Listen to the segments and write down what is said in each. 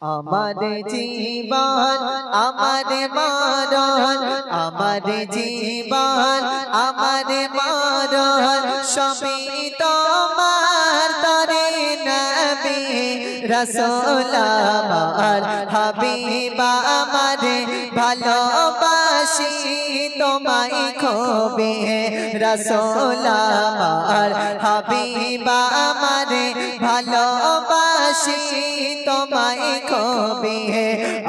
আমার জীবন আমার মরণ, আমার জীবন আমার মরণ, সবই তোমার তরে নবী রাসূল আমার হাবিব আমার, ভালোবাসি তোমায় খুবই রাসূল আমার হাবিব আমার, ভালোবাসি তোমায় খুবই।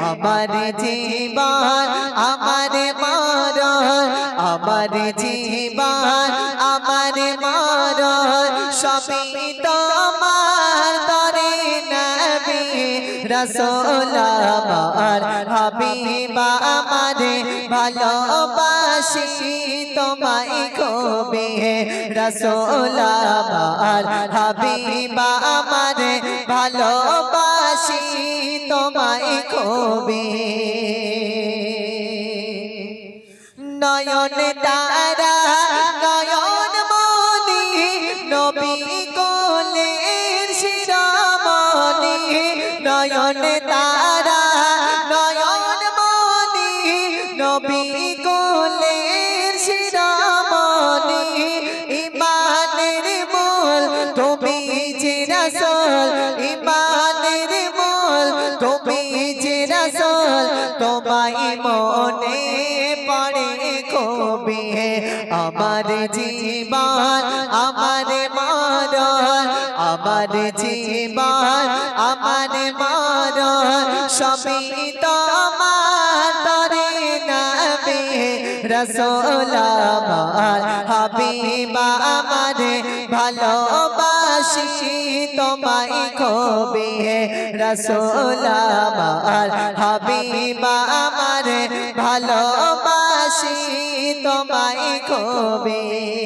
আমার জীবন আমার মরণ, আমার জীবন আমার মরণ, সবই তোমার তরে নবী রাসূল আমার হাবিব আমার, ভালোবাসি তোমায় খুবই রাসূল আমার হাবিব আমার, ভালোবাসি তোমায় খুবই। নয়ন তারা নয়ন মনি নবী কোলের শিরোমণি, নয়ন তারা নয়ন মনি নবী কোলের শিরোমণি, ইমানের মূল তুমি যে রাসূল, ইমানের মূল তুমি যে রাসূল, তোমায় মনে পড়ে খুবই। আমার জীবন আমার মরণ, আমার জীবন আমার মরণ, সবই তোমার তরে নবী রাসূল আমার হাবিব আমার, ভালোবাসি তোমায় খুবই রাসূল আমার হাবিব আমার, ভালোবাসি তোমায় খুবই।